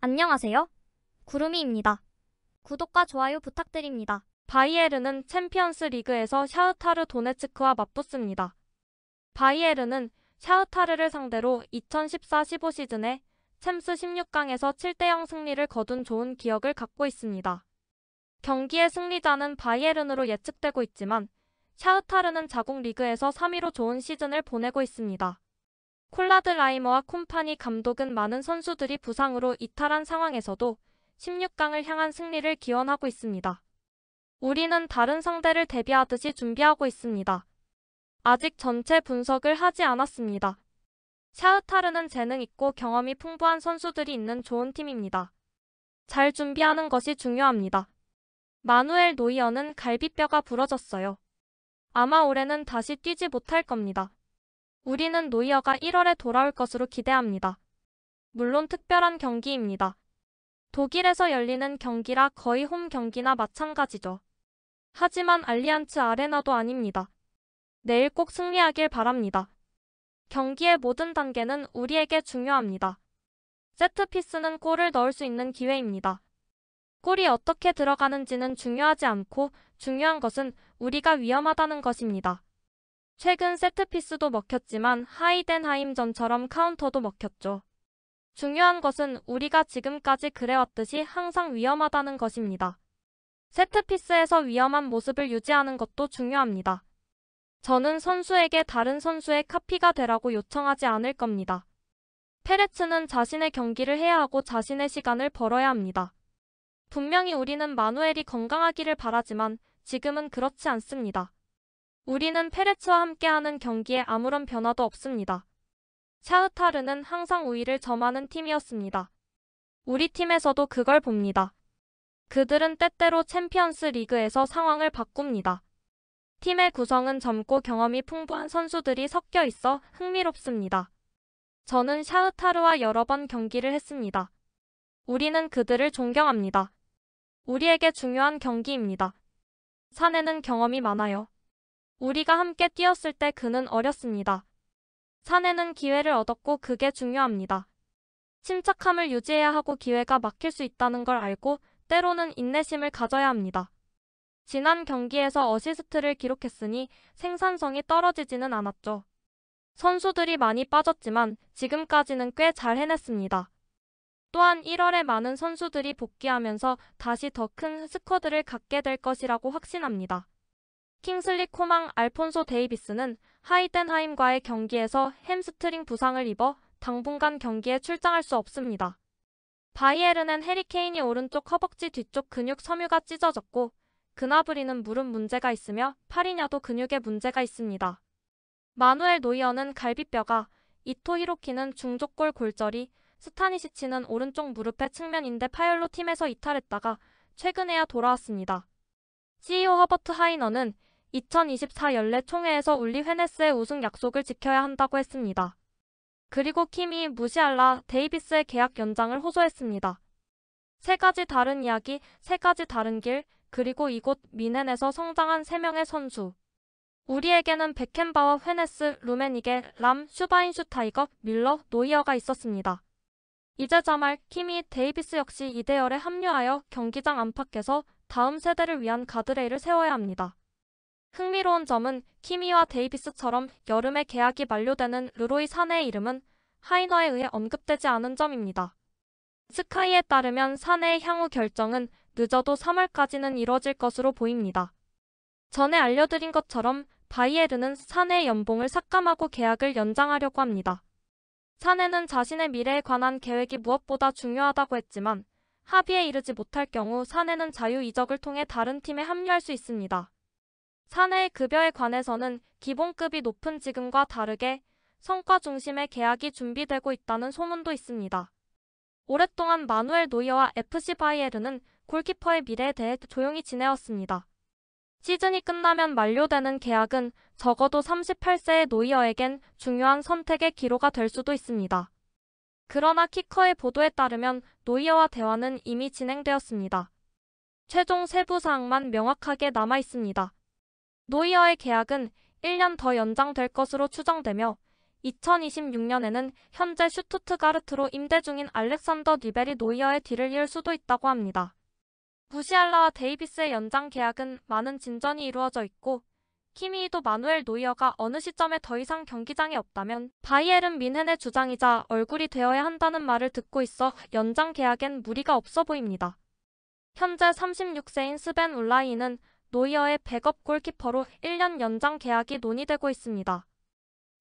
안녕하세요. 구름이입니다. 구독과 좋아요 부탁드립니다. 바이에른은 챔피언스 리그에서 샤흐타르 도네츠크와 맞붙습니다. 바이에른은 샤흐타르를 상대로 2014-15 시즌에 챔스 16강에서 7대0 승리를 거둔 좋은 기억을 갖고 있습니다. 경기의 승리자는 바이에른으로 예측되고 있지만 샤흐타르는 자국 리그에서 3위로 좋은 시즌을 보내고 있습니다. 콜라드 라이머와 콤파니 감독은 많은 선수들이 부상으로 이탈한 상황에서도 16강을 향한 승리를 기원하고 있습니다. 우리는 다른 상대를 대비하듯이 준비하고 있습니다. 아직 전체 분석을 하지 않았습니다. 샤흐타르는 재능 있고 경험이 풍부한 선수들이 있는 좋은 팀입니다. 잘 준비하는 것이 중요합니다. 마누엘 노이어는 갈비뼈가 부러졌어요. 아마 올해는 다시 뛰지 못할 겁니다. 우리는 노이어가 1월에 돌아올 것으로 기대합니다. 물론 특별한 경기입니다. 독일에서 열리는 경기라 거의 홈 경기나 마찬가지죠. 하지만 알리안츠 아레나도 아닙니다. 내일 꼭 승리하길 바랍니다. 경기의 모든 단계는 우리에게 중요합니다. 세트피스는 골을 넣을 수 있는 기회입니다. 골이 어떻게 들어가는지는 중요하지 않고 중요한 것은 우리가 위험하다는 것입니다. 최근 세트피스도 먹혔지만 하이덴하임전처럼 카운터도 먹혔죠. 중요한 것은 우리가 지금까지 그래왔듯이 항상 위험하다는 것입니다. 세트피스에서 위험한 모습을 유지하는 것도 중요합니다. 저는 선수에게 다른 선수의 카피가 되라고 요청하지 않을 겁니다. 페레츠는 자신의 경기를 해야 하고 자신의 시간을 벌어야 합니다. 분명히 우리는 마누엘이 건강하기를 바라지만 지금은 그렇지 않습니다. 우리는 페레츠와 함께하는 경기에 아무런 변화도 없습니다. 샤흐타르는 항상 우위를 점하는 팀이었습니다. 우리 팀에서도 그걸 봅니다. 그들은 때때로 챔피언스 리그에서 상황을 바꿉니다. 팀의 구성은 젊고 경험이 풍부한 선수들이 섞여 있어 흥미롭습니다. 저는 샤흐타르와 여러 번 경기를 했습니다. 우리는 그들을 존경합니다. 우리에게 중요한 경기입니다. 사내는 경험이 많아요. 우리가 함께 뛰었을 때 그는 어렸습니다. 사내는 기회를 얻었고 그게 중요합니다. 침착함을 유지해야 하고 기회가 막힐 수 있다는 걸 알고 때로는 인내심을 가져야 합니다. 지난 경기에서 어시스트를 기록했으니 생산성이 떨어지지는 않았죠. 선수들이 많이 빠졌지만 지금까지는 꽤 잘 해냈습니다. 또한 1월에 많은 선수들이 복귀하면서 다시 더 큰 스쿼드를 갖게 될 것이라고 확신합니다. 킹슬리 코망 알폰소 데이비스는 하이덴하임과의 경기에서 햄스트링 부상을 입어 당분간 경기에 출장할 수 없습니다. 바이에른엔 해리케인이 오른쪽 허벅지 뒤쪽 근육 섬유가 찢어졌고 그나브리는 무릎 문제가 있으며 팔이냐도 근육에 문제가 있습니다. 마누엘 노이어는 갈비뼈가, 이토 히로키는 중족골 골절이, 스타니시치는 오른쪽 무릎의 측면 인대 파열로 팀에서 이탈했다가 최근에야 돌아왔습니다. CEO 허버트 하이너는 2024 연례 총회에서 울리 헤네스의 우승 약속을 지켜야 한다고 했습니다. 그리고 키미 무시알라 데이비스의 계약 연장을 호소했습니다. 세 가지 다른 이야기, 세 가지 다른 길, 그리고 이곳 미넨에서 성장한 3명의 선수. 우리에게는 베켄바워, 헤네스, 루메니게, 람, 슈바인슈타이거, 밀러, 노이어가 있었습니다. 이제 자말, 키미, 데이비스 역시 이대열에 합류하여 경기장 안팎에서 다음 세대를 위한 가드레일을 세워야 합니다. 흥미로운 점은 키미와 데이비스처럼 여름에 계약이 만료되는 르로이 사네의 이름은 하이너에 의해 언급되지 않은 점입니다. 스카이에 따르면 사네의 향후 결정은 늦어도 3월까지는 이뤄질 것으로 보입니다. 전에 알려드린 것처럼 바이에른은 사네의 연봉을 삭감하고 계약을 연장하려고 합니다. 사네는 자신의 미래에 관한 계획이 무엇보다 중요하다고 했지만 합의에 이르지 못할 경우 사네는 자유 이적을 통해 다른 팀에 합류할 수 있습니다. 사내의 급여에 관해서는 기본급이 높은 지금과 다르게 성과 중심의 계약이 준비되고 있다는 소문도 있습니다. 오랫동안 마누엘 노이어와 FC 바이에른은 골키퍼의 미래에 대해 조용히 지내왔습니다. 시즌이 끝나면 만료되는 계약은 적어도 38세의 노이어에겐 중요한 선택의 기로가 될 수도 있습니다. 그러나 키커의 보도에 따르면 노이어와 대화는 이미 진행되었습니다. 최종 세부 사항만 명확하게 남아 있습니다. 노이어의 계약은 1년 더 연장될 것으로 추정되며 2026년에는 현재 슈투트가르트로 임대 중인 알렉산더 리베리 노이어의 뒤를 이을 수도 있다고 합니다. 무시알라와 데이비스의 연장 계약은 많은 진전이 이루어져 있고 키미히도 마누엘 노이어가 어느 시점에 더 이상 경기장에 없다면 바이에른 뮌헨의 주장이자 얼굴이 되어야 한다는 말을 듣고 있어 연장 계약엔 무리가 없어 보입니다. 현재 36세인 스벤 울라이는 노이어의 백업 골키퍼로 1년 연장 계약이 논의되고 있습니다.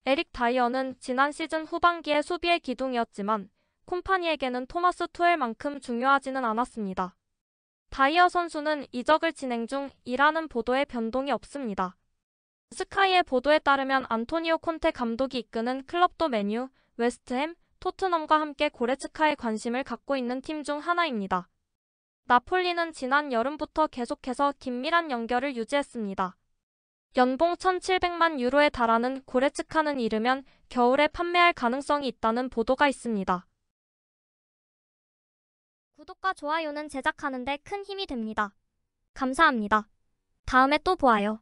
에릭 다이어는 지난 시즌 후반기에 수비의 기둥이었지만 콤파니에게는 토마스 투엘만큼 중요하지는 않았습니다. 다이어 선수는 이적을 진행 중이라는 보도에 변동이 없습니다. 스카이의 보도에 따르면 안토니오 콘테 감독이 이끄는 클럽도 맨유, 웨스트햄, 토트넘과 함께 고레츠카에 관심을 갖고 있는 팀 중 하나입니다. 나폴리는 지난 여름부터 계속해서 긴밀한 연결을 유지했습니다. 연봉 1,700만 유로에 달하는 고레츠카는 이르면 겨울에 판매할 가능성이 있다는 보도가 있습니다. 구독과 좋아요는 제작하는 데 큰 힘이 됩니다. 감사합니다. 다음에 또 보아요.